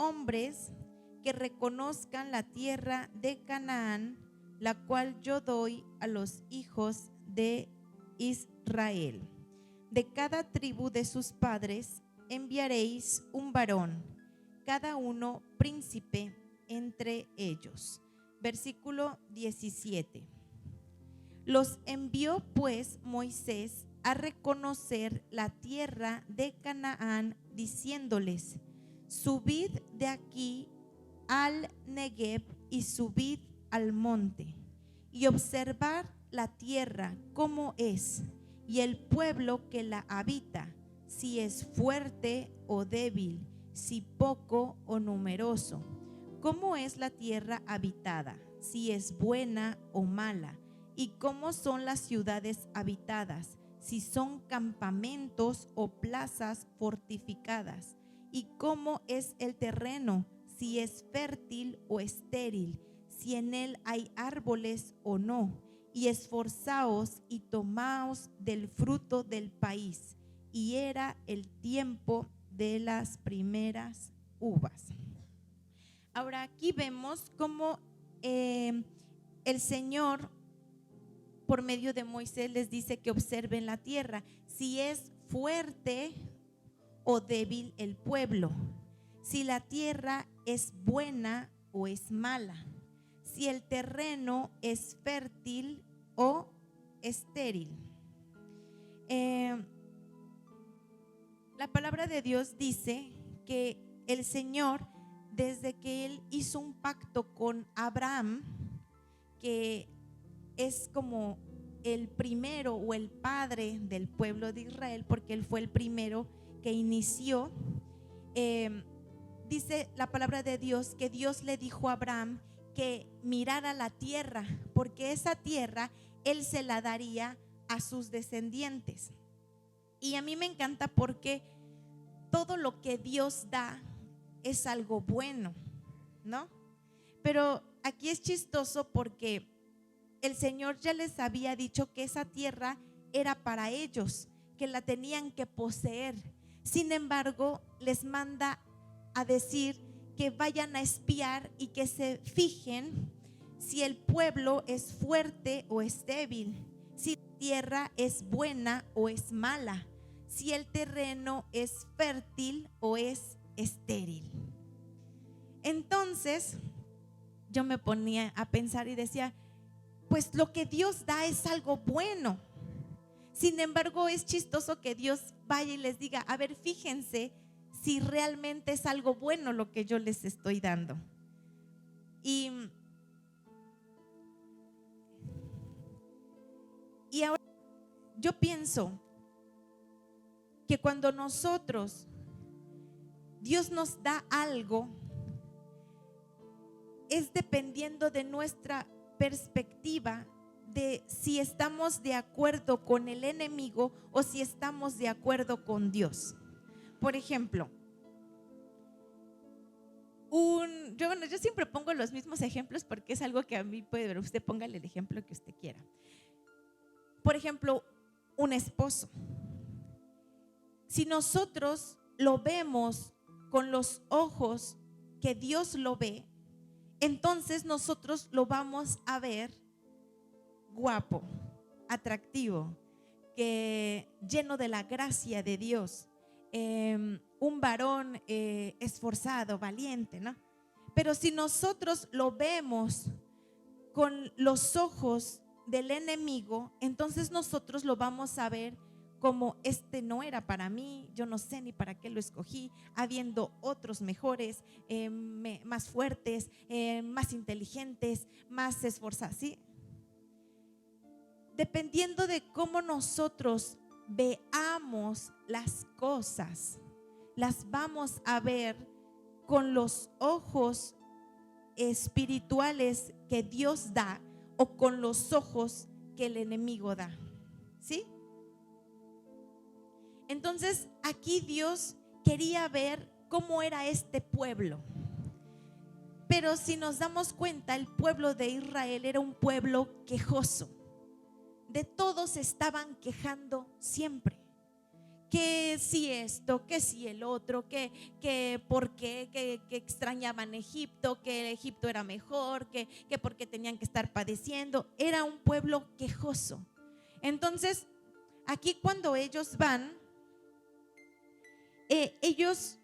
hombres que reconozcan la tierra de Canaán, la cual yo doy a los hijos de Israel. De cada tribu de sus padres enviaréis un varón, cada uno príncipe entre ellos. Versículo 17. Los envió pues Moisés a reconocer la tierra de Canaán, diciéndoles: subid de aquí al Negev y subid al monte y observad la tierra cómo es, y el pueblo que la habita, si es fuerte o débil, si poco o numeroso. ¿Cómo es la tierra habitada? Si es buena o mala. ¿Y cómo son las ciudades habitadas? Si son campamentos o plazas fortificadas. ¿Y cómo es el terreno? Si es fértil o estéril, si en él hay árboles o no. Y esforzaos y tomaos del fruto del país. Y era el tiempo de las primeras uvas. Ahora aquí vemos cómo el Señor, por medio de Moisés, les dice que observen la tierra, si es fuerte o débil el pueblo, si la tierra es buena o es mala, si el terreno es fértil o estéril. La palabra de Dios dice que el Señor, desde que Él hizo un pacto con Abraham, que es como el primero o el padre del pueblo de Israel, porque él fue el primero que inició, dice la palabra de Dios que Dios le dijo a Abraham que mirara la tierra, porque esa tierra él se la daría a sus descendientes. Y a mí me encanta porque todo lo que Dios da es algo bueno, ¿no? Pero aquí es chistoso porque el Señor ya les había dicho que esa tierra era para ellos, que la tenían que poseer. Sin embargo, les manda a decir que vayan a espiar y que se fijen si el pueblo es fuerte o es débil, si la tierra es buena o es mala, si el terreno es fértil o es estéril. Entonces yo me ponía a pensar y decía, pues lo que Dios da es algo bueno. Sin embargo, es chistoso que Dios vaya y les diga, a ver, fíjense si realmente es algo bueno lo que yo les estoy dando. Y ahora yo pienso que cuando Dios nos da algo, es dependiendo de nuestra perspectiva de si estamos de acuerdo con el enemigo o si estamos de acuerdo con Dios. Por ejemplo, yo siempre pongo los mismos ejemplos porque es algo que a mí puede ver. Usted póngale el ejemplo que usted quiera. Por ejemplo, un esposo. Si nosotros lo vemos con los ojos que Dios lo ve, entonces nosotros lo vamos a ver guapo, atractivo, lleno de la gracia de Dios, un varón esforzado, valiente, ¿no? Pero si nosotros lo vemos con los ojos del enemigo, entonces nosotros lo vamos a ver como este no era para mí, yo no sé ni para qué lo escogí, habiendo otros mejores, más fuertes, más inteligentes, más esforzados, ¿sí? Dependiendo de cómo nosotros veamos las cosas, las vamos a ver con los ojos espirituales que Dios da o con los ojos que el enemigo da, ¿sí? Entonces aquí Dios quería ver cómo era este pueblo. Pero si nos damos cuenta, el pueblo de Israel era un pueblo quejoso. De todos estaban quejando siempre. que si esto, que si el otro, que por qué, que extrañaban Egipto, que Egipto era mejor, que por qué tenían que estar padeciendo. Era un pueblo quejoso. Entonces, aquí cuando ellos van, ellos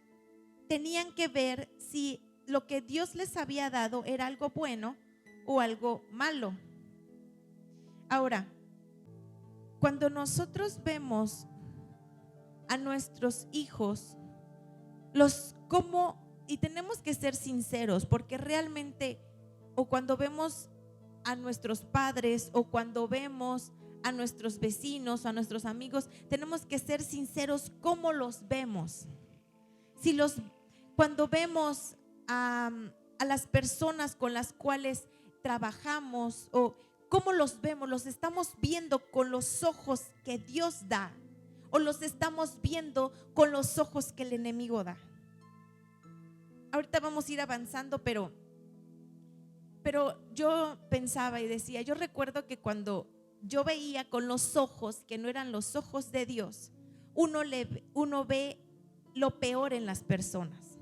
tenían que ver si lo que Dios les había dado era algo bueno o algo malo. Ahora, cuando nosotros vemos a nuestros hijos, y tenemos que ser sinceros, porque realmente, o cuando vemos a nuestros padres, o cuando vemos a nuestros vecinos, a nuestros amigos, tenemos que ser sinceros cómo los vemos. Cuando vemos a las personas con las cuales trabajamos, o cómo los vemos, los estamos viendo con los ojos que Dios da, o los estamos viendo con los ojos que el enemigo da. Ahorita vamos a ir avanzando, pero yo pensaba y decía, yo recuerdo que cuando yo veía con los ojos que no eran los ojos de Dios, uno ve lo peor en las personas.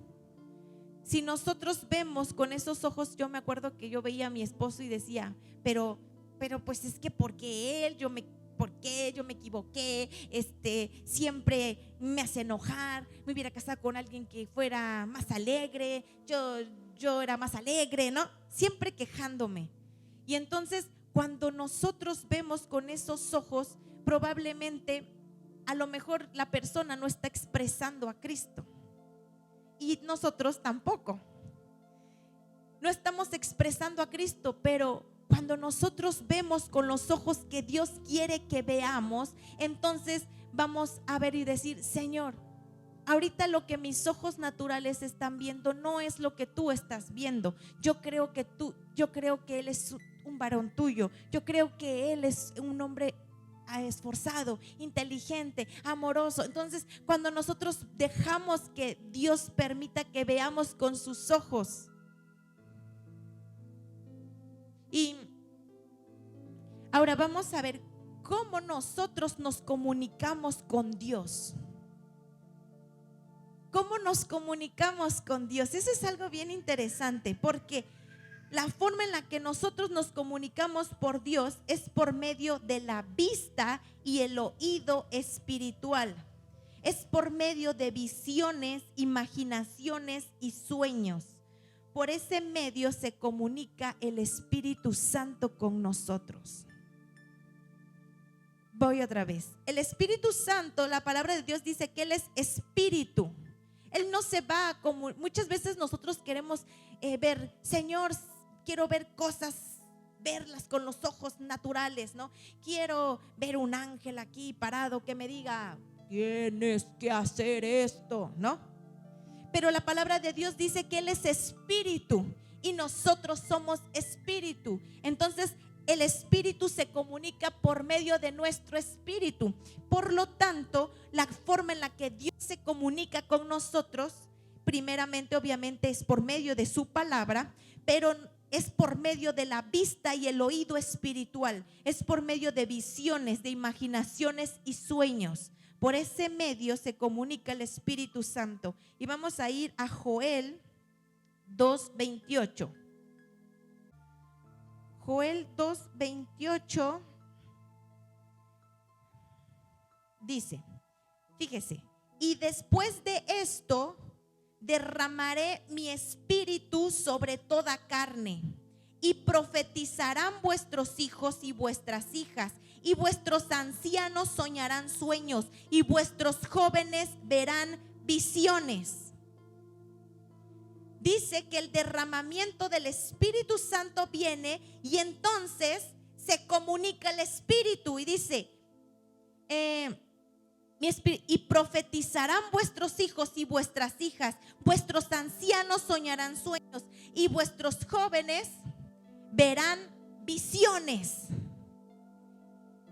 Si nosotros vemos con esos ojos, yo me acuerdo que yo veía a mi esposo y decía, pero pues es que ¿por qué yo me equivoqué? Siempre me hace enojar. Me hubiera casado con alguien que fuera más alegre. Yo era más alegre, ¿no? Siempre quejándome. Y entonces, cuando nosotros vemos con esos ojos, probablemente, a lo mejor la persona no está expresando a Cristo. Y nosotros tampoco. No estamos expresando a Cristo, pero cuando nosotros vemos con los ojos que Dios quiere que veamos, entonces vamos a ver y decir, Señor, ahorita lo que mis ojos naturales están viendo no es lo que tú estás viendo. Yo creo que Él es un varón tuyo. Yo creo que Él es un hombre esforzado, inteligente, amoroso. Entonces, cuando nosotros dejamos que Dios permita que veamos con sus ojos, y ahora vamos a ver cómo nosotros nos comunicamos con Dios. ¿Cómo nos comunicamos con Dios? Eso es algo bien interesante, porque la forma en la que nosotros nos comunicamos por Dios es por medio de la vista y el oído espiritual. Es por medio de visiones, imaginaciones y sueños. Por ese medio se comunica el Espíritu Santo con nosotros. Voy otra vez. El Espíritu Santo, la palabra de Dios dice que Él es espíritu. Él no se va como muchas veces nosotros queremos ver, Señor, quiero ver cosas, verlas con los ojos naturales, ¿no? Quiero ver un ángel aquí parado que me diga, tienes que hacer esto, ¿no? Pero la palabra de Dios dice que Él es espíritu y nosotros somos espíritu. Entonces el espíritu se comunica por medio de nuestro espíritu. Por lo tanto, la forma en la que Dios se comunica con nosotros, primeramente obviamente es por medio de su palabra, pero es por medio de la vista y el oído espiritual. Es por medio de visiones, de imaginaciones y sueños. Por ese medio se comunica el Espíritu Santo. Y vamos a ir a Joel 2:28. Joel 2:28 dice, fíjese, y después de esto derramaré mi espíritu sobre toda carne, y profetizarán vuestros hijos y vuestras hijas, y vuestros ancianos soñarán sueños, y vuestros jóvenes verán visiones. Dice que el derramamiento del Espíritu Santo viene y entonces se comunica el Espíritu y dice, y profetizarán vuestros hijos y vuestras hijas, vuestros ancianos soñarán sueños y vuestros jóvenes verán visiones.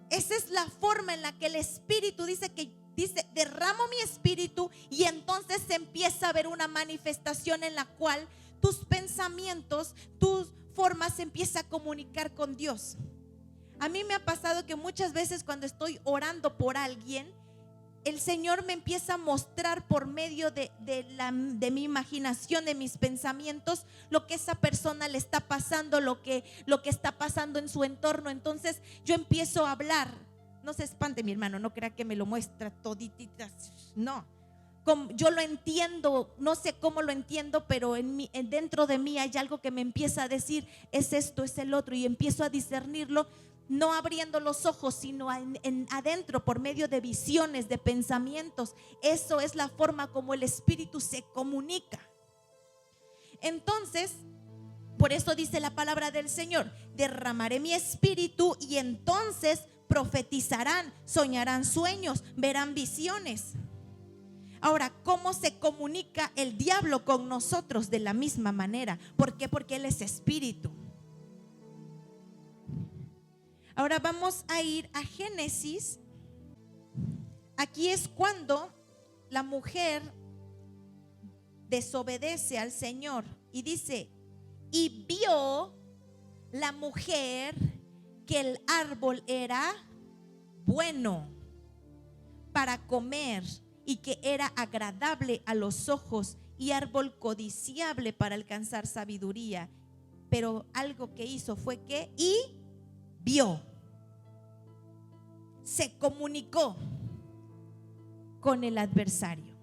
Esa es la forma en la que el Espíritu dice, derramo mi espíritu, y entonces se empieza a ver una manifestación en la cual tus pensamientos, tus formas se empieza a comunicar con Dios. A mí me ha pasado que muchas veces cuando estoy orando por alguien, el Señor me empieza a mostrar por medio de mi imaginación, de mis pensamientos, lo que esa persona le está pasando, lo que está pasando en su entorno. Entonces yo empiezo a hablar. No se espante, mi hermano, no crea que me lo muestra toditita. No, yo lo entiendo, no sé cómo lo entiendo, pero dentro de mí hay algo que me empieza a decir: es esto, es el otro, y empiezo a discernirlo. No abriendo los ojos, sino adentro, por medio de visiones, de pensamientos. Eso es la forma como el Espíritu se comunica. Entonces, por eso dice la palabra del Señor: derramaré mi espíritu y entonces profetizarán, soñarán sueños, verán visiones. Ahora, ¿cómo se comunica el diablo con nosotros? De la misma manera. ¿Por qué? Porque Él es espíritu. Ahora vamos a ir a Génesis. Aquí es cuando la mujer desobedece al Señor y dice: y vio la mujer que el árbol era bueno para comer y que era agradable a los ojos y árbol codiciable para alcanzar sabiduría. Pero algo que hizo fue que vio, se comunicó con el adversario.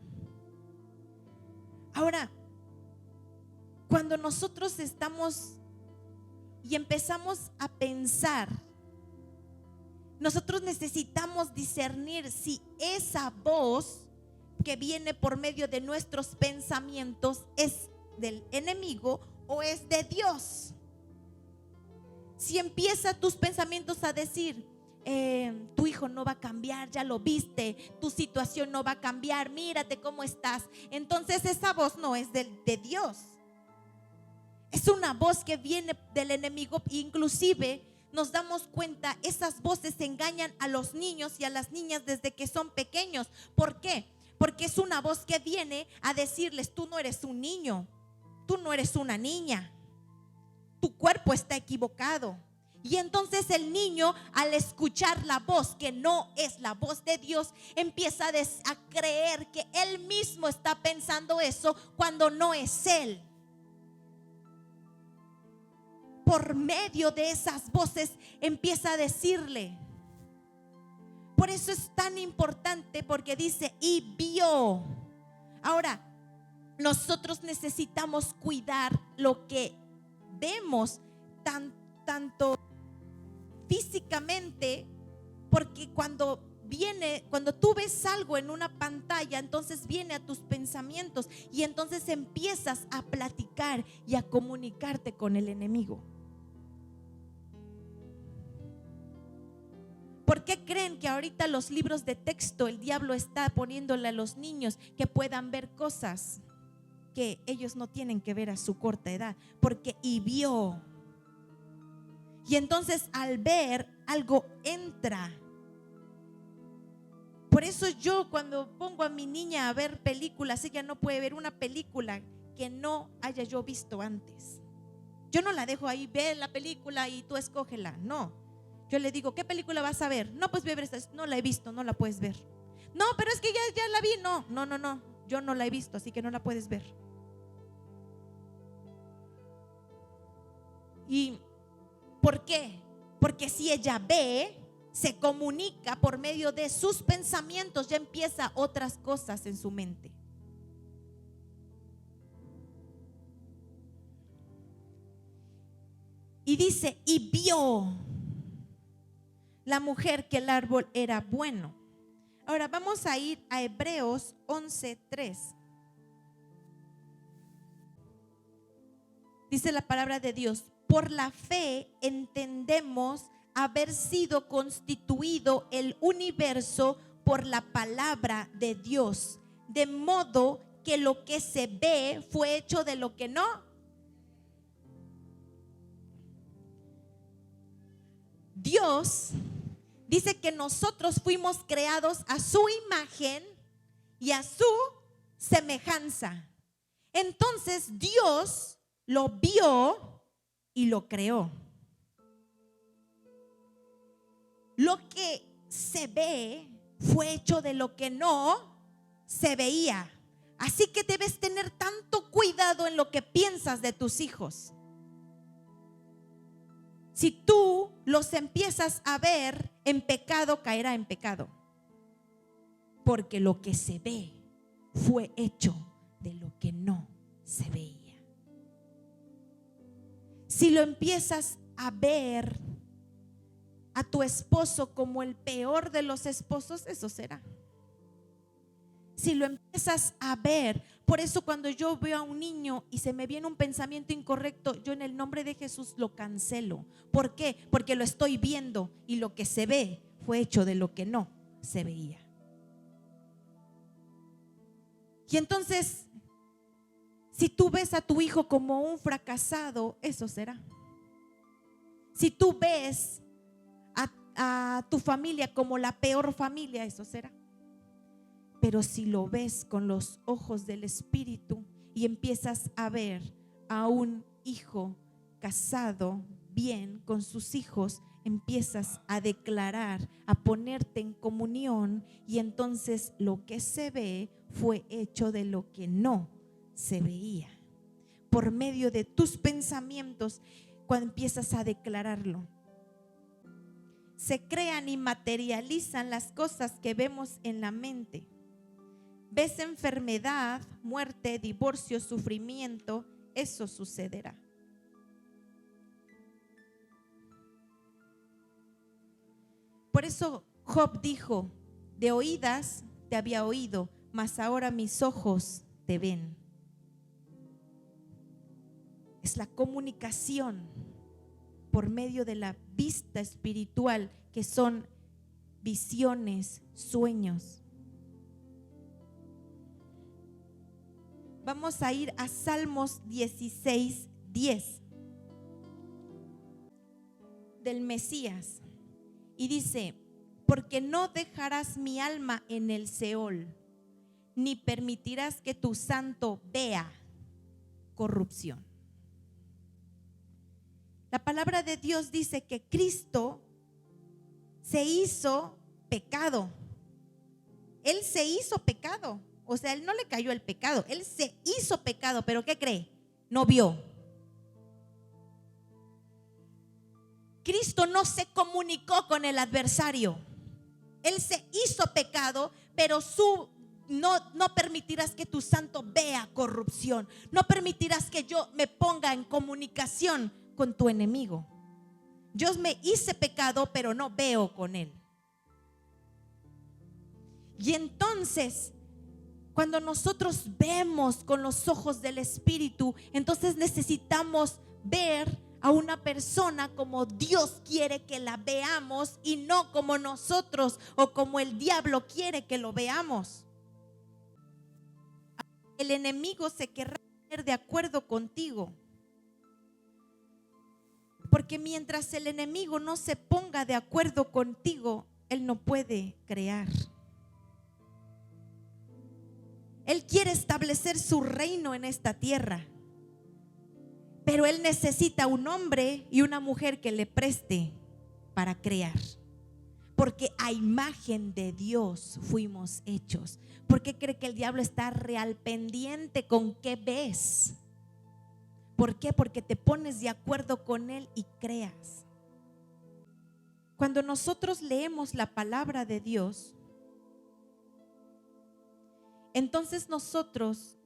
Ahora, cuando nosotros estamos y empezamos a pensar, nosotros necesitamos discernir si esa voz que viene por medio de nuestros pensamientos es del enemigo o es de Dios. Si empieza tus pensamientos a decir: tu hijo no va a cambiar, ya lo viste, tu situación no va a cambiar, mírate cómo estás, entonces esa voz no es de Dios. Es una voz que viene del enemigo. Inclusive nos damos cuenta, esas voces engañan a los niños y a las niñas desde que son pequeños. ¿Por qué? Porque es una voz que viene a decirles: tú no eres un niño, tú no eres una niña, tu cuerpo está equivocado. Y entonces el niño, al escuchar la voz que no es la voz de Dios, empieza a creer que él mismo está pensando eso cuando no es él. Por medio de esas voces empieza a decirle. Por eso es tan importante, porque dice: y vio. Ahora, nosotros necesitamos cuidar lo que vemos, tanto físicamente, porque cuando tú ves algo en una pantalla, entonces viene a tus pensamientos y entonces empiezas a platicar y a comunicarte con el enemigo. ¿Por qué creen que ahorita los libros de texto el diablo está poniéndole a los niños que puedan ver cosas que ellos no tienen que ver a su corta edad? Porque vio. Y entonces al ver algo entra. Por eso yo, cuando pongo a mi niña a ver películas, ella no puede ver una película que no haya yo visto antes. Yo no la dejo ahí: ve la película y tú escógela. No, yo le digo: ¿qué película vas a ver? No, pues ve, no la he visto, no la puedes ver. No, pero es que ya la vi. No, yo no la he visto, así que no la puedes ver. ¿Y por qué? Porque si ella ve, se comunica por medio de sus pensamientos, ya empieza otras cosas en su mente. Y dice: y vio la mujer que el árbol era bueno. Ahora vamos a ir a Hebreos 11:3. Dice la palabra de Dios: por la fe entendemos haber sido constituido el universo por la palabra de Dios, de modo que lo que se ve fue hecho de lo que no. Dios dice que nosotros fuimos creados a su imagen y a su semejanza. Entonces Dios lo vio y lo creó. Lo que se ve fue hecho de lo que no se veía. Así que debes tener tanto cuidado en lo que piensas de tus hijos. Si tú los empiezas a ver en pecado, caerá en pecado. Porque lo que se ve fue hecho de lo que no se veía. Si lo empiezas a ver a tu esposo como el peor de los esposos, eso será. Si lo empiezas a ver, por eso cuando yo veo a un niño y se me viene un pensamiento incorrecto, yo en el nombre de Jesús lo cancelo. ¿Por qué? Porque lo estoy viendo y lo que se ve fue hecho de lo que no se veía. Y entonces, si tú ves a tu hijo como un fracasado, eso será. Si tú ves a tu familia como la peor familia, eso será. Pero si lo ves con los ojos del Espíritu y empiezas a ver a un hijo casado bien con sus hijos, empiezas a declarar, a ponerte en comunión, y entonces lo que se ve fue hecho de lo que no se veía. Por medio de tus pensamientos, cuando empiezas a declararlo, se crean y materializan las cosas que vemos en la mente. Ves enfermedad, muerte, divorcio, sufrimiento, eso sucederá. Por eso Job dijo: de oídas te había oído, mas ahora mis ojos te ven. Es la comunicación por medio de la vista espiritual, que son visiones, sueños. Vamos a ir a Salmos 16:10 del Mesías, y dice: porque no dejarás mi alma en el Seol, ni permitirás que tu santo vea corrupción. La palabra de Dios dice que Cristo se hizo pecado. Él se hizo pecado. O sea, él no le cayó el pecado, él se hizo pecado, pero ¿qué cree? No vio. Cristo no se comunicó con el adversario. Él se hizo pecado, pero no permitirás que tu santo vea corrupción. No permitirás que yo me ponga en comunicación con tu enemigo. Yo me hice pecado, pero no veo con él. Y entonces, cuando nosotros vemos con los ojos del Espíritu, entonces necesitamos ver a una persona como Dios quiere que la veamos, y no como nosotros o como el diablo quiere que lo veamos. El enemigo se querrá poner de acuerdo contigo, porque mientras el enemigo no se ponga de acuerdo contigo, él no puede crear. Él quiere establecer su reino en esta tierra, pero él necesita un hombre y una mujer que le preste para crear. Porque a imagen de Dios fuimos hechos. ¿Por qué cree que el diablo está real pendiente con qué ves? ¿Por qué? Porque te pones de acuerdo con él y creas. Cuando nosotros leemos la palabra de Dios, entonces nosotros,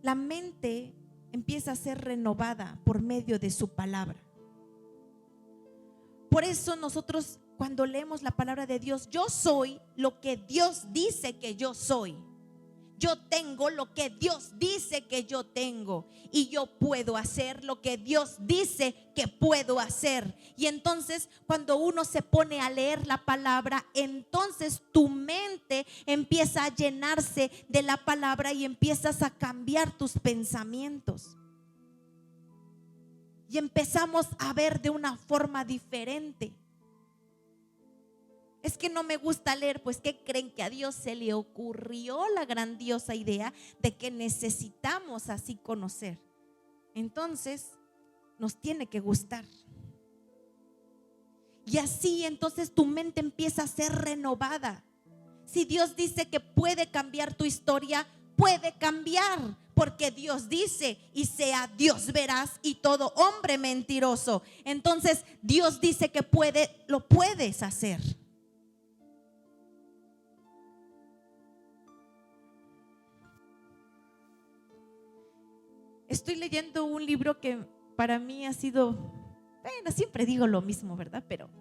la mente empieza a ser renovada por medio de su palabra. Por eso nosotros, cuando leemos la palabra de Dios, yo soy lo que Dios dice que yo soy. Yo tengo lo que Dios dice que yo tengo, y yo puedo hacer lo que Dios dice que puedo hacer. Y entonces, cuando uno se pone a leer la palabra, entonces tu mente empieza a llenarse de la palabra y empiezas a cambiar tus pensamientos. Y empezamos a ver de una forma diferente. Es que no me gusta leer. Pues ¿qué creen? Que a Dios se le ocurrió la grandiosa idea de que necesitamos así conocer. Entonces nos tiene que gustar. Y así entonces tu mente empieza a ser renovada. Si Dios dice que puede cambiar tu historia, puede cambiar, porque Dios dice: y sea Dios veraz y todo hombre mentiroso. Entonces Dios dice que puede, lo puedes hacer. Estoy leyendo un libro que para mí ha sido, bueno, siempre digo lo mismo, ¿verdad? Pero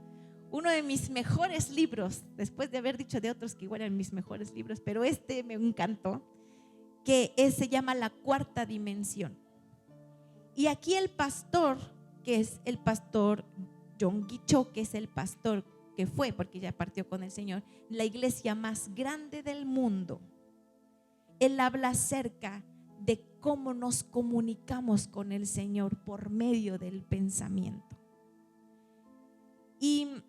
uno de mis mejores libros, después de haber dicho de otros que igual eran mis mejores libros, pero este me encantó, que se llama La Cuarta Dimensión. Y aquí el pastor, que es el pastor Yonggi Cho, que es el pastor que fue, porque ya partió con el Señor, la iglesia más grande del mundo, él habla acerca de cómo nos comunicamos con el Señor por medio del pensamiento. Y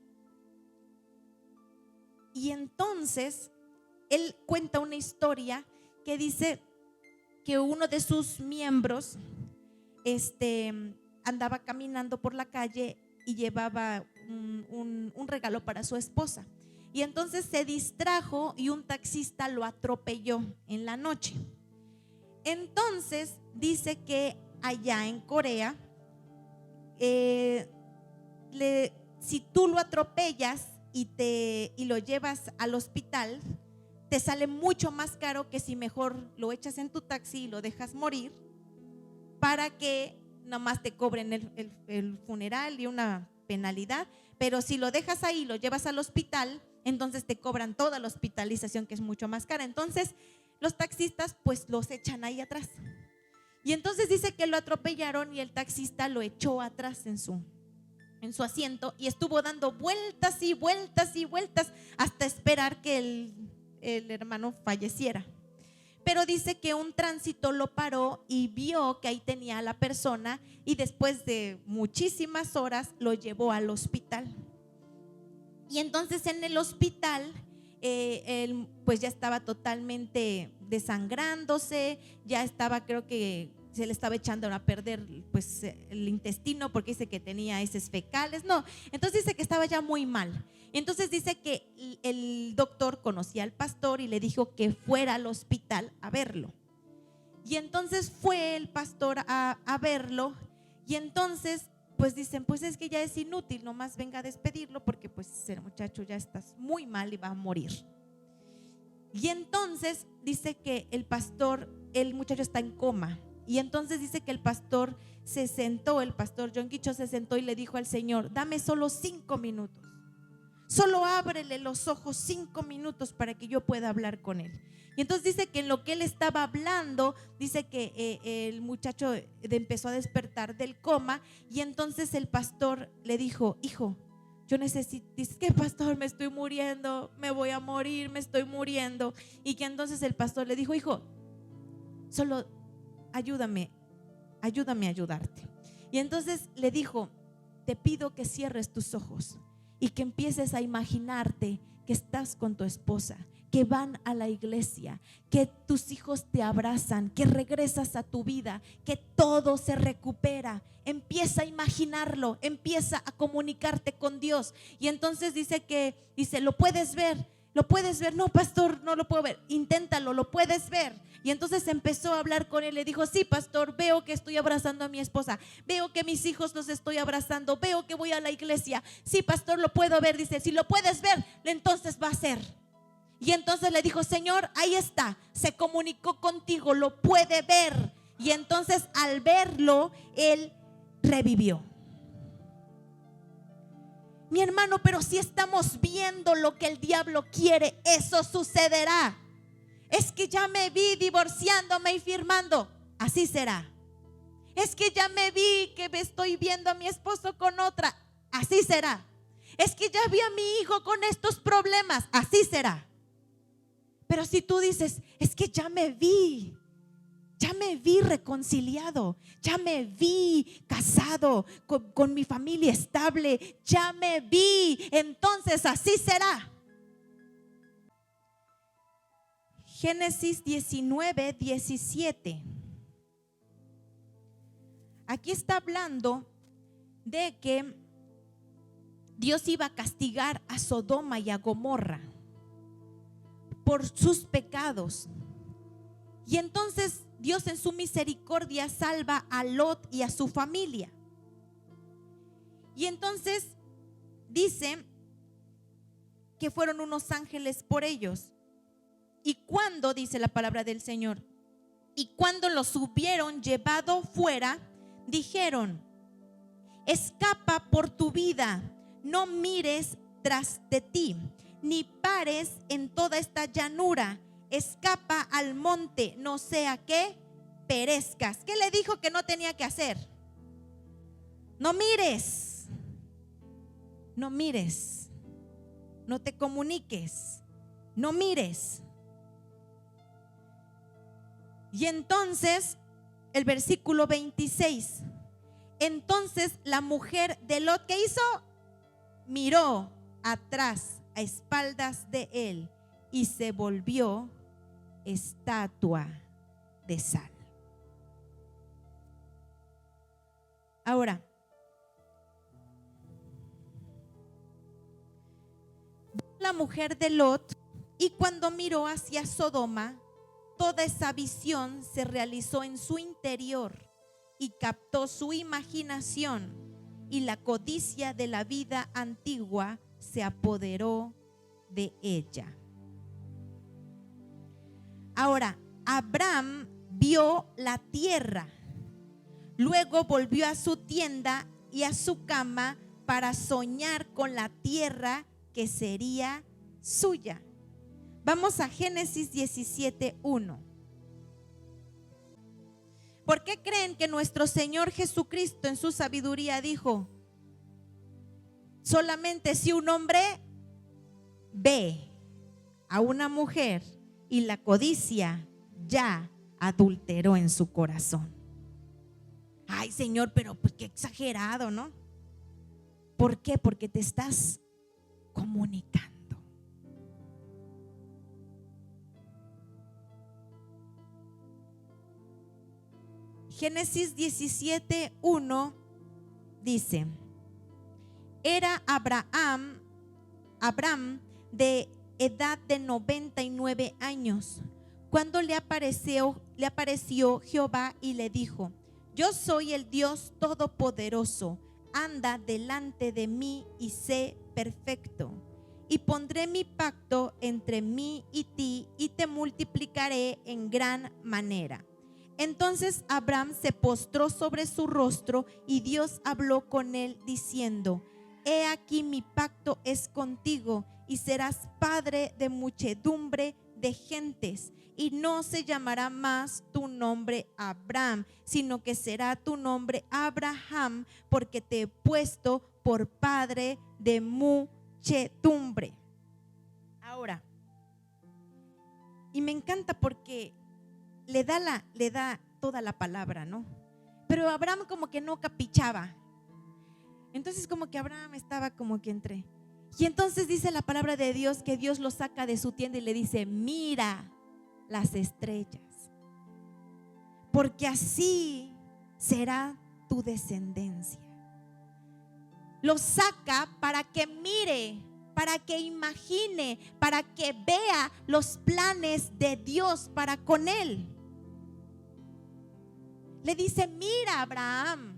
entonces él cuenta una historia que dice que uno de sus miembros andaba caminando por la calle y llevaba un regalo para su esposa. Y entonces se distrajo y un taxista lo atropelló en la noche. Entonces dice que allá en Corea, si tú lo atropellas y lo llevas al hospital, te sale mucho más caro que si mejor lo echas en tu taxi y lo dejas morir, para que nomás te cobren el funeral y una penalidad. Pero si lo dejas ahí, lo llevas al hospital, entonces te cobran toda la hospitalización, que es mucho más cara. Entonces los taxistas pues los echan ahí atrás. Y entonces dice que lo atropellaron y el taxista lo echó atrás en su asiento y estuvo dando vueltas y vueltas y vueltas hasta esperar que el hermano falleciera. Pero dice que un tránsito lo paró y vio que ahí tenía a la persona, y después de muchísimas horas lo llevó al hospital. Y entonces en el hospital él pues ya estaba totalmente desangrándose, ya estaba, creo que se le estaba echando a perder pues el intestino, porque dice que tenía heces fecales, no, entonces dice que estaba ya muy mal. Entonces dice que el doctor conocía al pastor y le dijo que fuera al hospital a verlo. Y entonces fue el pastor a verlo, y entonces pues dicen: pues es que ya es inútil, nomás venga a despedirlo, porque pues el muchacho ya está muy mal y va a morir. Y entonces dice que el muchacho está en coma. Y entonces dice que el pastor Yonggi Cho se sentó y le dijo al Señor: dame solo 5 minutos, solo ábrele los ojos 5 minutos para que yo pueda hablar con él. Y entonces dice que en lo que él estaba hablando, dice que el muchacho empezó a despertar del coma. Y entonces el pastor le dijo: hijo, yo necesito. Dice: ¿qué, pastor? Me estoy muriendo, me voy a morir, me estoy muriendo. Y que entonces el pastor le dijo: hijo, solo ayúdame a ayudarte. Y entonces le dijo: te pido que cierres tus ojos y que empieces a imaginarte que estás con tu esposa, que van a la iglesia, que tus hijos te abrazan, que regresas a tu vida, que todo se recupera. Empieza a imaginarlo, empieza a comunicarte con Dios. Y entonces dice: ¿lo puedes ver? ¿Lo puedes ver? No, pastor, no lo puedo ver. Inténtalo, lo puedes ver. Y entonces empezó a hablar con él. Le dijo: sí, pastor, veo que estoy abrazando a mi esposa, veo que mis hijos los estoy abrazando, veo que voy a la iglesia. Sí, pastor, lo puedo ver. Dice: si lo puedes ver, entonces va a ser. Y entonces le dijo: Señor, ahí está, se comunicó contigo, lo puede ver. Y entonces al verlo, él revivió. Mi hermano, pero si estamos viendo lo que el diablo quiere, eso sucederá. Es que ya me vi divorciándome y firmando, así será. Es que ya me vi que me estoy viendo a mi esposo con otra, así será. Es que ya vi a mi hijo con estos problemas, así será. Pero si tú dices: es que ya me vi reconciliado, ya me vi casado con mi familia estable, ya me vi, entonces así será. Génesis 19:17. Aquí está hablando de que Dios iba a castigar a Sodoma y a Gomorra por sus pecados. Y entonces Dios en su misericordia salva a Lot y a su familia. Y entonces dice que fueron unos ángeles por ellos. Y cuando, dice la palabra del Señor, y cuando los hubieron llevado fuera, dijeron: escapa por tu vida, no mires tras de ti, ni pares en toda esta llanura, escapa al monte, no sea que perezcas. ¿Qué le dijo que no tenía que hacer? No mires, no mires, no te comuniques, no mires. Y entonces el versículo 26, entonces la mujer de Lot, ¿qué hizo? Miró atrás a espaldas de él y se volvió estatua de sal. Ahora, la mujer de Lot, y cuando miró hacia Sodoma, toda esa visión se realizó en su interior y captó su imaginación, y la codicia de la vida antigua se apoderó de ella. Ahora, Abraham vio la tierra, luego volvió a su tienda y a su cama para soñar con la tierra que sería suya. Vamos a Génesis 17:1. ¿Por qué creen que nuestro Señor Jesucristo en su sabiduría dijo: solamente si un hombre ve a una mujer y la codicia ya adulteró en su corazón? Ay, Señor, pero pues qué exagerado, ¿no? ¿Por qué? Porque te estás comunicando. Génesis 17:1 dice: era Abraham de edad de 99 años cuando le apareció Jehová y le dijo: yo soy el Dios todopoderoso, anda delante de mí y sé perfecto, y pondré mi pacto entre mí y ti y te multiplicaré en gran manera. Entonces Abraham se postró sobre su rostro y Dios habló con él diciendo: he aquí mi pacto es contigo y serás padre de muchedumbre de gentes, y no se llamará más tu nombre Abraham, sino que será tu nombre Abraham, porque te he puesto por padre de muchedumbre. Ahora, y me encanta porque le da toda la palabra, ¿no? Pero Abraham como que no capichaba. Entonces como que Abraham estaba como que entre. Y entonces dice la palabra de Dios que Dios lo saca de su tienda y le dice: mira las estrellas, porque así será tu descendencia. Lo saca para que mire, para que imagine, para que vea los planes de Dios para con él. Le dice: mira, Abraham,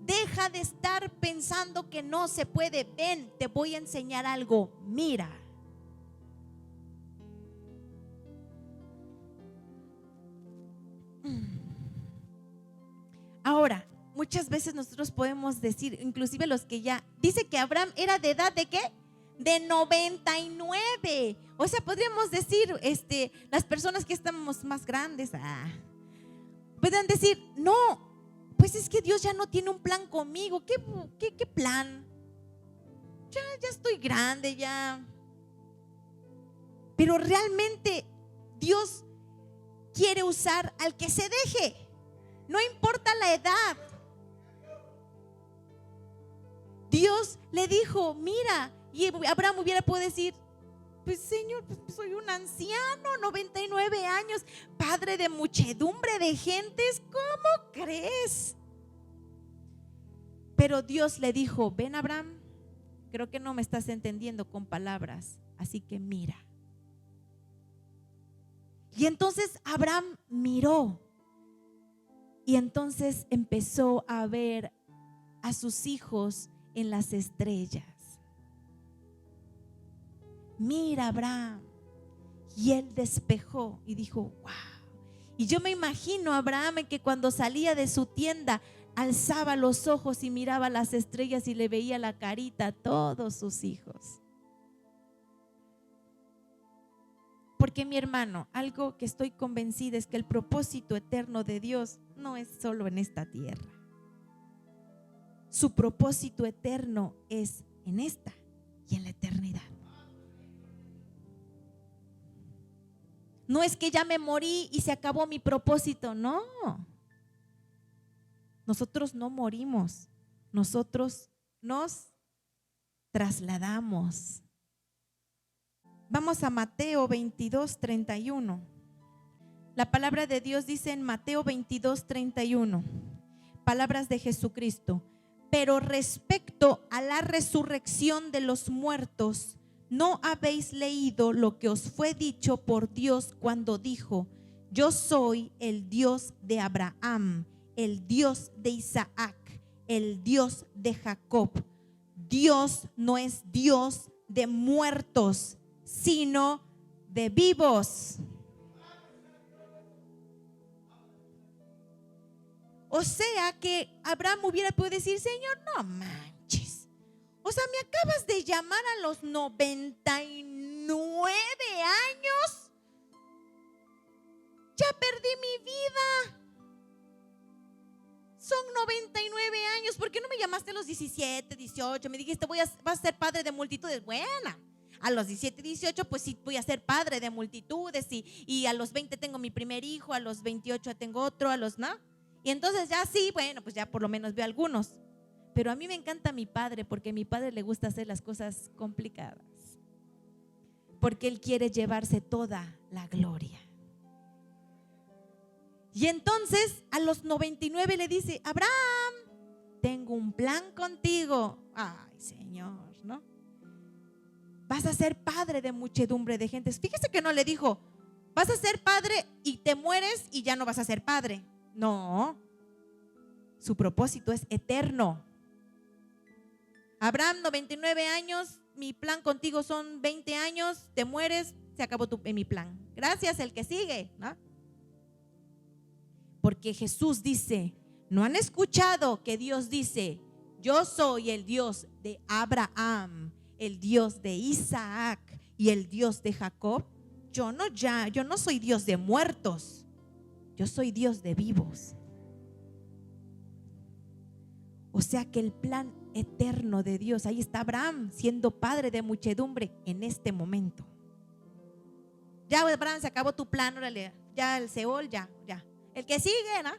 deja de estar pensando que no se puede. Ven, te voy a enseñar algo. Mira. Ahora, muchas veces nosotros podemos decir, inclusive los que ya, dice que Abraham era de edad de ¿qué? De 99. O sea, podríamos decir, las personas que estamos más grandes, pueden decir: no, pues es que Dios ya no tiene un plan conmigo. ¿Qué plan? Ya estoy grande, ya. Pero realmente Dios quiere usar al que se deje, no importa la edad. Dios le dijo: mira, y Abraham hubiera podido decir: pues Señor, pues soy un anciano, 99 años, padre de muchedumbre de gentes, ¿cómo crees? Pero Dios le dijo: ven, Abraham, creo que no me estás entendiendo con palabras, así que mira. Y entonces Abraham miró y entonces empezó a ver a sus hijos en las estrellas. Mira, Abraham. Y él despejó y dijo, wow. Y yo me imagino a Abraham que cuando salía de su tienda alzaba los ojos y miraba las estrellas y le veía la carita a todos sus hijos. Porque, mi hermano, algo que estoy convencida es que el propósito eterno de Dios no es solo en esta tierra. Su propósito eterno es en esta y en la eternidad. No es que ya me morí y se acabó mi propósito, no. Nosotros no morimos, nosotros nos trasladamos. Vamos a Mateo 22:31. La palabra de Dios dice en Mateo 22:31, palabras de Jesucristo: pero respecto a la resurrección de los muertos, ¿no habéis leído lo que os fue dicho por Dios cuando dijo: yo soy el Dios de Abraham, el Dios de Isaac, el Dios de Jacob? Dios no es Dios de muertos, sino de vivos. O sea que Abraham hubiera podido decir: Señor, no manches. O sea, me acabas de llamar a los 99 años. Ya perdí mi vida. Son 99 años. ¿Por qué no me llamaste a los 17, 18? Me dijiste: vas a ser padre de multitudes. Buena. A los 17, 18, pues sí, voy a ser padre de multitudes. Y a los 20 tengo mi primer hijo. A los 28 tengo otro. ¿No? Y entonces ya sí, bueno, pues ya por lo menos veo algunos. Pero a mí me encanta mi padre, porque a mi padre le gusta hacer las cosas complicadas. Porque él quiere llevarse toda la gloria. Y entonces a los 99 le dice: Abraham, tengo un plan contigo. Ay, Señor, ¿no? Vas a ser padre de muchedumbre de gentes. Fíjese que no le dijo: vas a ser padre y te mueres y ya no vas a ser padre. No, su propósito es eterno. Abraham, 99 años, mi plan contigo son 20 años, te mueres, se acabó mi plan. Gracias, el que sigue, ¿no? Porque Jesús dice: ¿no han escuchado que Dios dice: yo soy el Dios de Abraham, el Dios de Isaac y el Dios de Jacob? Yo no soy Dios de muertos, yo soy Dios de vivos. O sea que el plan eterno de Dios, ahí está Abraham siendo padre de muchedumbre en este momento. Ya, Abraham, se acabó tu plan, órale, ya el Seol, ya. El que sigue, ¿no?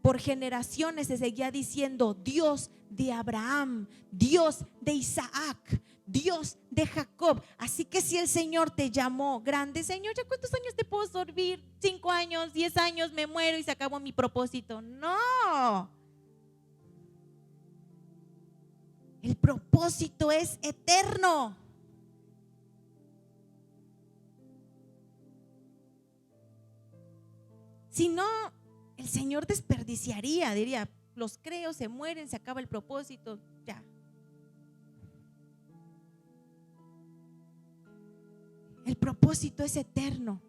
Por generaciones se seguía diciendo: Dios de Abraham, Dios de Isaac, Dios de Jacob. Así que si el Señor te llamó grande: Señor, ¿ya cuántos años te puedo servir? 5 años, 10 años, me muero y se acabó mi propósito. No. El propósito es eterno. Si no, el Señor desperdiciaría, diría: los creo, se mueren, se acaba el propósito, ya. El propósito es eterno.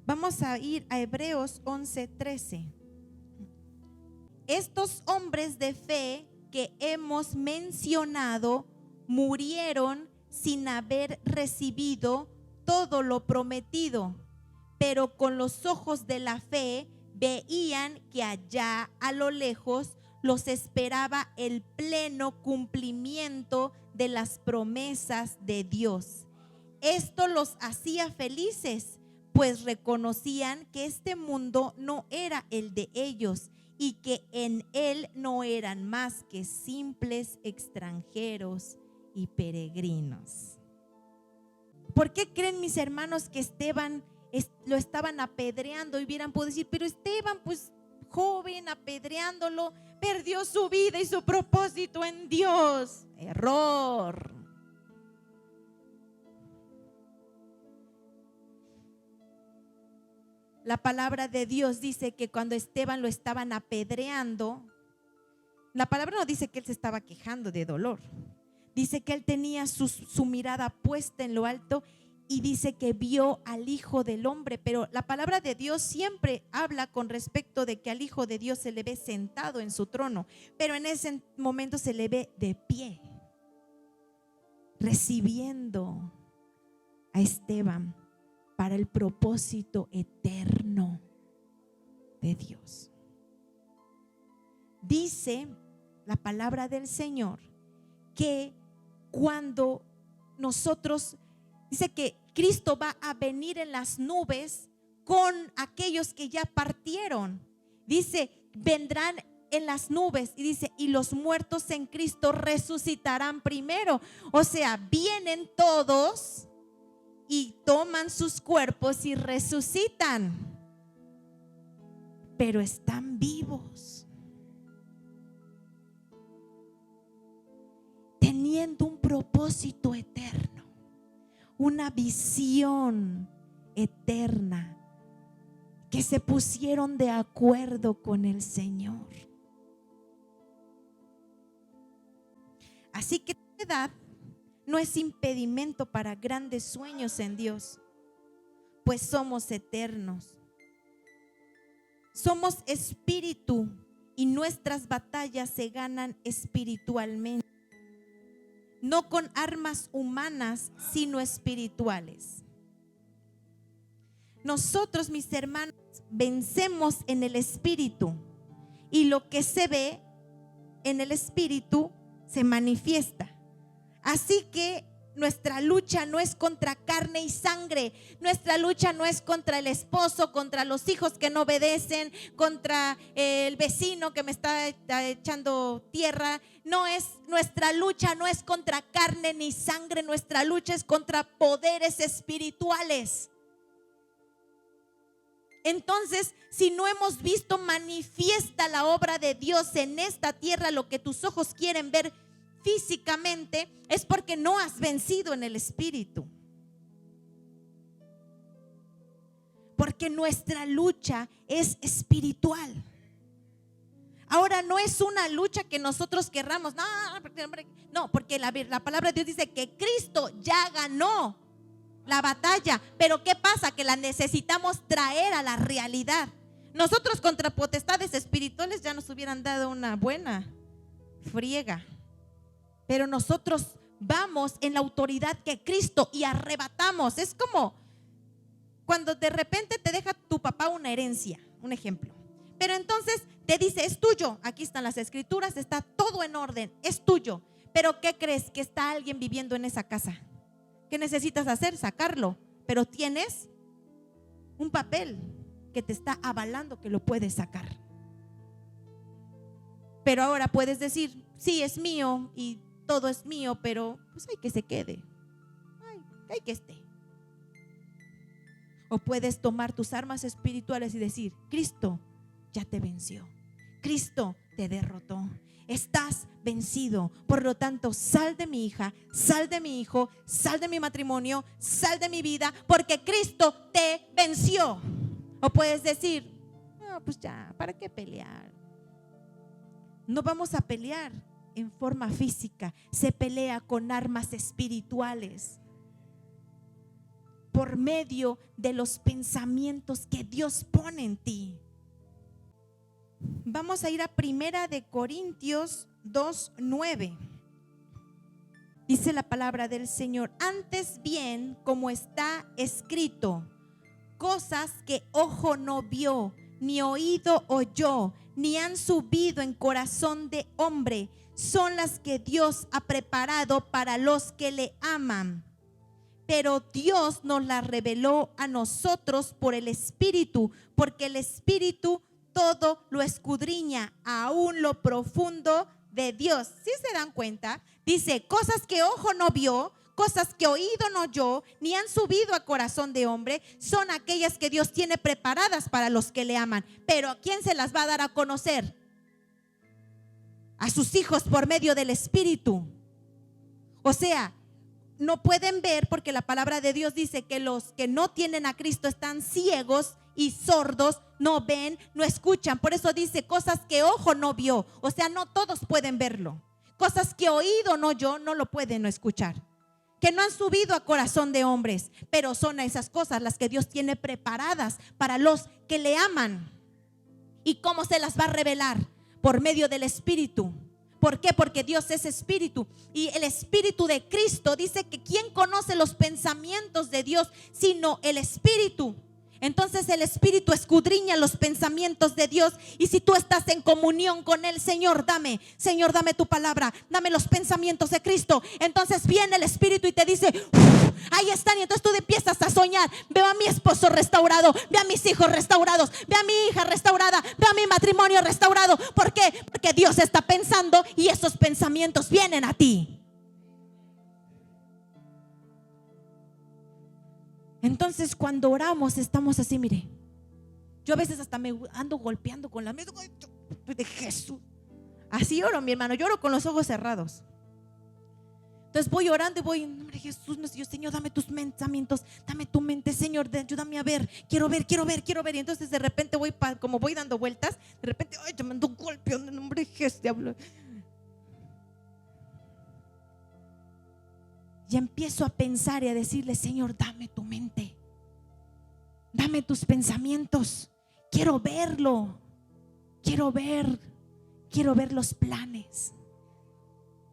Vamos a ir a Hebreos 11:13. Estos hombres de fe que hemos mencionado murieron sin haber recibido todo lo prometido, pero con los ojos de la fe veían que allá a lo lejos los esperaba el pleno cumplimiento de las promesas de Dios. Esto los hacía felices, pues reconocían que este mundo no era el de ellos y que en él no eran más que simples extranjeros y peregrinos. ¿Por qué creen, mis hermanos, que Esteban lo estaban apedreando y hubieran podido decir, pero Esteban, pues joven, apedreándolo, perdió su vida y su propósito en Dios. Error. La palabra de Dios dice que cuando Esteban lo estaban apedreando, la palabra no dice que él se estaba quejando de dolor. Dice que él tenía su mirada puesta en lo alto y dice que vio al Hijo del Hombre. Pero la palabra de Dios siempre habla con respecto de que al Hijo de Dios se le ve sentado en su trono, pero en ese momento se le ve de pie, recibiendo a Esteban para el propósito eterno de Dios. Dice la palabra del Señor que cuando nosotros, dice que Cristo va a venir en las nubes con aquellos que ya partieron. Dice, vendrán en las nubes y dice, y los muertos en Cristo resucitarán primero. O sea, vienen todos y toman sus cuerpos y resucitan, pero están vivos, teniendo un propósito eterno, una visión eterna, que se pusieron de acuerdo con el Señor. Así que la edad no es impedimento para grandes sueños en Dios, pues somos eternos. Somos espíritu y nuestras batallas se ganan espiritualmente, no con armas humanas, sino espirituales. Nosotros, mis hermanos, vencemos en el espíritu, y lo que se ve en el espíritu se manifiesta. Así que nuestra lucha no es contra carne y sangre. Nuestra lucha no es contra el esposo, contra los hijos que no obedecen, contra el vecino que me está echando tierra. Nuestra lucha no es contra carne ni sangre. Nuestra lucha es contra poderes espirituales. Entonces, si no hemos visto manifiesta la obra de Dios en esta tierra, lo que tus ojos quieren ver físicamente, es porque no has vencido en el espíritu. Porque nuestra lucha es espiritual. Ahora, no es una lucha que nosotros querramos, no, porque la palabra de Dios dice que Cristo ya ganó la batalla. Pero ¿qué pasa? Que la necesitamos traer a la realidad. Nosotros contra potestades espirituales ya nos hubieran dado una buena friega, pero nosotros vamos en la autoridad que Cristo y arrebatamos. Es como cuando de repente te deja tu papá una herencia, un ejemplo, pero entonces te dice, es tuyo, aquí están las escrituras, está todo en orden, es tuyo. Pero ¿qué crees? Que está alguien viviendo en esa casa. ¿Qué necesitas hacer? Sacarlo. Pero tienes un papel que te está avalando que lo puedes sacar. Pero ahora puedes decir, sí, es mío y todo es mío, pero pues hay que se quede, hay que esté. O puedes tomar tus armas espirituales y decir, Cristo ya te venció, Cristo te derrotó, estás vencido. Por lo tanto, sal de mi hija, sal de mi hijo, sal de mi matrimonio, sal de mi vida, porque Cristo te venció. O puedes decir, no, pues ya, ¿para qué pelear? No vamos a pelear en forma física, se pelea con armas espirituales, por medio de los pensamientos que Dios pone en ti. Vamos a ir a 1 Corintios 2:9. Dice la palabra del Señor, antes bien, como está escrito, cosas que ojo no vio, ni oído oyó, ni han subido en corazón de hombre, son las que Dios ha preparado para los que le aman. Pero Dios nos las reveló a nosotros por el Espíritu, porque el Espíritu todo lo escudriña, aún lo profundo de Dios. ¿Sí se dan cuenta? Dice, cosas que ojo no vio, cosas que oído no oyó, ni han subido a corazón de hombre, son aquellas que Dios tiene preparadas para los que le aman. Pero ¿a quién se las va a dar a conocer? A sus hijos por medio del Espíritu. O sea, no pueden ver porque la palabra de Dios dice que los que no tienen a Cristo están ciegos y sordos, no ven, no escuchan. Por eso dice cosas que ojo no vio. O sea, no todos pueden verlo. Cosas que oído no oyó, no lo pueden no escuchar. Que no han subido a corazón de hombres, pero son esas cosas las que Dios tiene preparadas para los que le aman. ¿Y cómo se las va a revelar? Por medio del Espíritu. ¿Por qué? Porque Dios es Espíritu. Y el Espíritu de Cristo dice que ¿quién conoce los pensamientos de Dios sino el Espíritu? Entonces el Espíritu escudriña los pensamientos de Dios. Y si tú estás en comunión con Él, Señor, dame tu palabra, dame los pensamientos de Cristo. Entonces viene el Espíritu y te dice, ahí están. Y entonces tú empiezas a soñar. Veo a mi esposo restaurado, veo a mis hijos restaurados, veo a mi hija restaurada, veo a mi matrimonio restaurado. ¿Por qué? Porque Dios está pensando y esos pensamientos vienen a ti. Entonces cuando oramos estamos así, mire. Yo a veces hasta me ando golpeando con la mesa de Jesús. Así oro, mi hermano, lloro con los ojos cerrados. Entonces voy orando y voy, en nombre de Jesús, Señor, dame tus pensamientos, dame tu mente, Señor, ayúdame a ver, quiero ver. Y entonces de repente como voy dando vueltas, de repente, ay, yo me ando golpeando en nombre de Jesús, diablo. Y empiezo a pensar y a decirle, Señor, dame tu mente, dame tus pensamientos, quiero verlo, quiero ver los planes.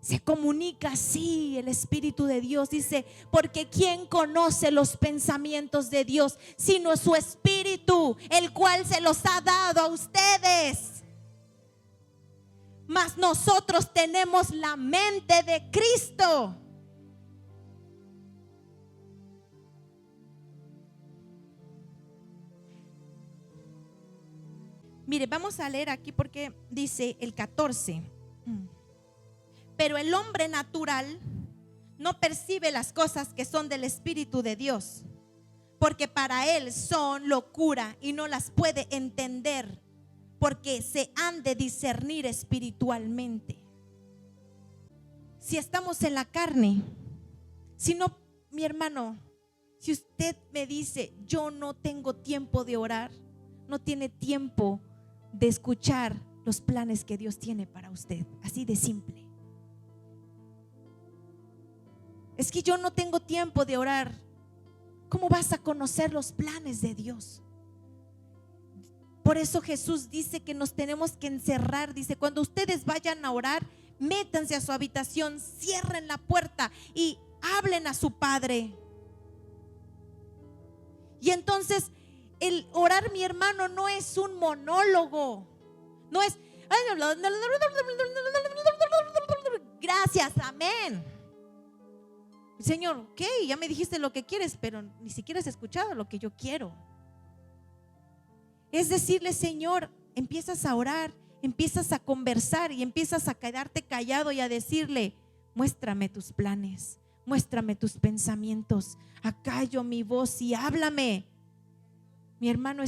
Se comunica así el Espíritu de Dios. Dice, porque ¿quién conoce los pensamientos de Dios sino su Espíritu, el cual se los ha dado a ustedes? Mas nosotros tenemos la mente de Cristo. Mire, vamos a leer aquí porque dice el 14. Pero el hombre natural no percibe las cosas que son del Espíritu de Dios, porque para él son locura y no las puede entender, porque se han de discernir espiritualmente. Si estamos en la carne, si no, mi hermano, si usted me dice, yo no tengo tiempo de orar, no tiene tiempo de escuchar los planes que Dios tiene para usted, así de simple. Es que yo no tengo tiempo de orar. ¿Cómo vas a conocer los planes de Dios? Por eso Jesús dice que nos tenemos que encerrar. Dice, cuando ustedes vayan a orar, métanse a su habitación, cierren la puerta y hablen a su Padre. Y entonces el orar, mi hermano, no es un monólogo. No es gracias, amén. Señor, ok, ya me dijiste lo que quieres, pero ni siquiera has escuchado lo que yo quiero. Es decirle, Señor, empiezas a orar, empiezas a conversar y empiezas a quedarte callado y a decirle, muéstrame tus planes, muéstrame tus pensamientos, acallo mi voz y háblame. Mi hermano,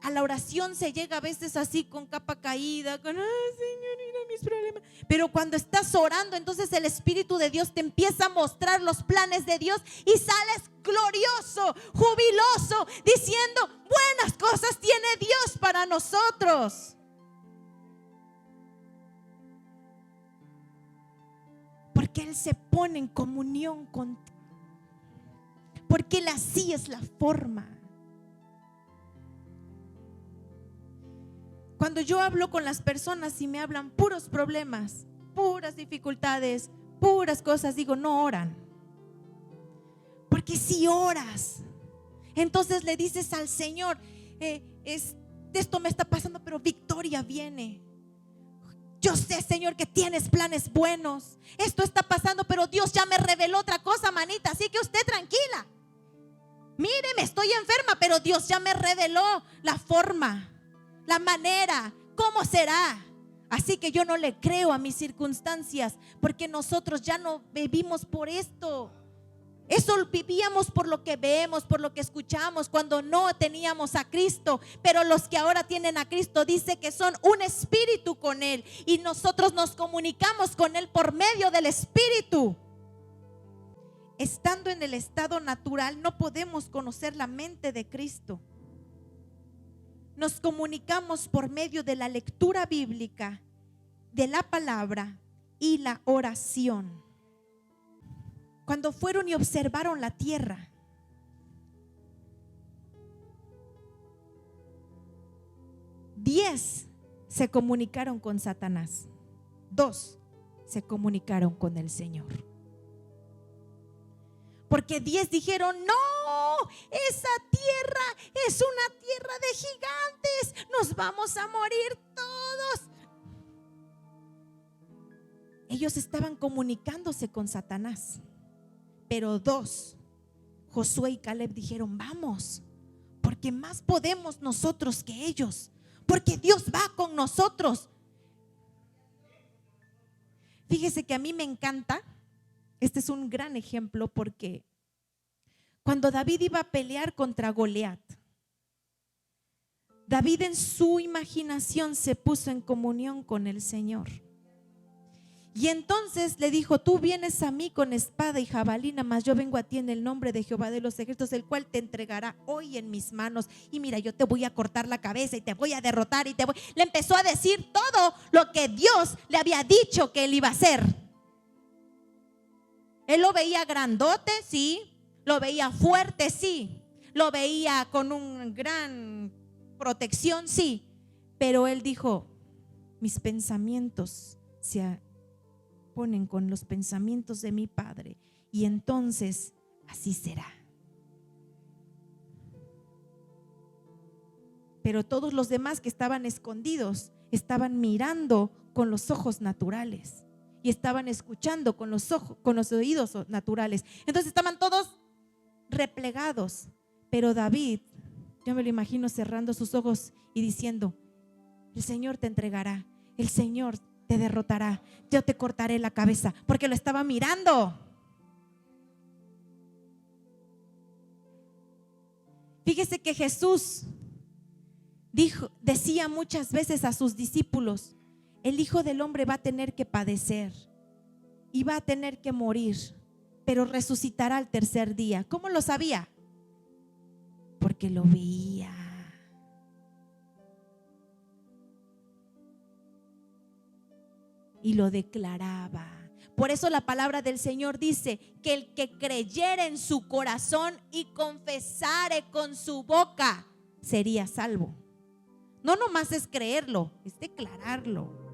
a la oración se llega a veces así con capa caída, con, ay, Señor, mira mis problemas. Pero cuando estás orando, entonces el Espíritu de Dios te empieza a mostrar los planes de Dios y sales glorioso, jubiloso, diciendo, buenas cosas tiene Dios para nosotros. Porque Él se pone en comunión contigo. Porque Él así es la forma. Cuando yo hablo con las personas y me hablan puros problemas, puras dificultades, puras cosas, digo, no oran. Porque si oras, entonces le dices al Señor, esto me está pasando, pero victoria viene. Yo sé, Señor, que tienes planes buenos. Esto está pasando, pero Dios ya me reveló otra cosa, manita, así que usted tranquila. Míreme, estoy enferma, pero Dios ya me reveló la forma, la manera, cómo será. Así que yo no le creo a mis circunstancias, porque nosotros ya no vivimos por esto. Eso vivíamos por lo que vemos, por lo que escuchamos cuando no teníamos a Cristo. Pero los que ahora tienen a Cristo dice que son un espíritu con Él, y nosotros nos comunicamos con Él por medio del espíritu. Estando en el estado natural no podemos conocer la mente de Cristo. Nos comunicamos por medio de la lectura bíblica, de la palabra y la oración. Cuando fueron y observaron la tierra, diez se comunicaron con Satanás, 2 se comunicaron con el Señor. Porque 10 dijeron: no, esa tierra es una tierra de gigantes, nos vamos a morir todos. Ellos estaban comunicándose con Satanás. Pero 2, Josué y Caleb, dijeron: vamos, porque más podemos nosotros que ellos, porque Dios va con nosotros. Fíjese que a mí me encanta, este es un gran ejemplo, porque cuando David iba a pelear contra Goliat, David en su imaginación se puso en comunión con el Señor. Y entonces le dijo: tú vienes a mí con espada y jabalina, mas yo vengo a ti en el nombre de Jehová de los ejércitos, el cual te entregará hoy en mis manos. Y mira, yo te voy a cortar la cabeza y te voy a derrotar Le empezó a decir todo lo que Dios le había dicho que él iba a hacer. Él lo veía grandote, sí. Lo veía fuerte, sí. Lo veía con una gran protección, sí. Pero él dijo: mis pensamientos se ponen con los pensamientos de mi Padre, y entonces así será. Pero todos los demás que estaban escondidos estaban mirando con los ojos naturales y estaban escuchando con los ojos, con los oídos naturales. Entonces estaban todos replegados. Pero David, yo me lo imagino cerrando sus ojos y diciendo: el Señor te entregará, el Señor te derrotará, yo te cortaré la cabeza, porque lo estaba mirando. Fíjese que Jesús decía muchas veces a sus discípulos: el Hijo del Hombre va a tener que padecer y va a tener que morir, pero resucitará al tercer día. ¿Cómo lo sabía? Porque lo veía. Y lo declaraba. Por eso la palabra del Señor dice que el que creyere en su corazón y confesare con su boca sería salvo. No nomás es creerlo, es declararlo.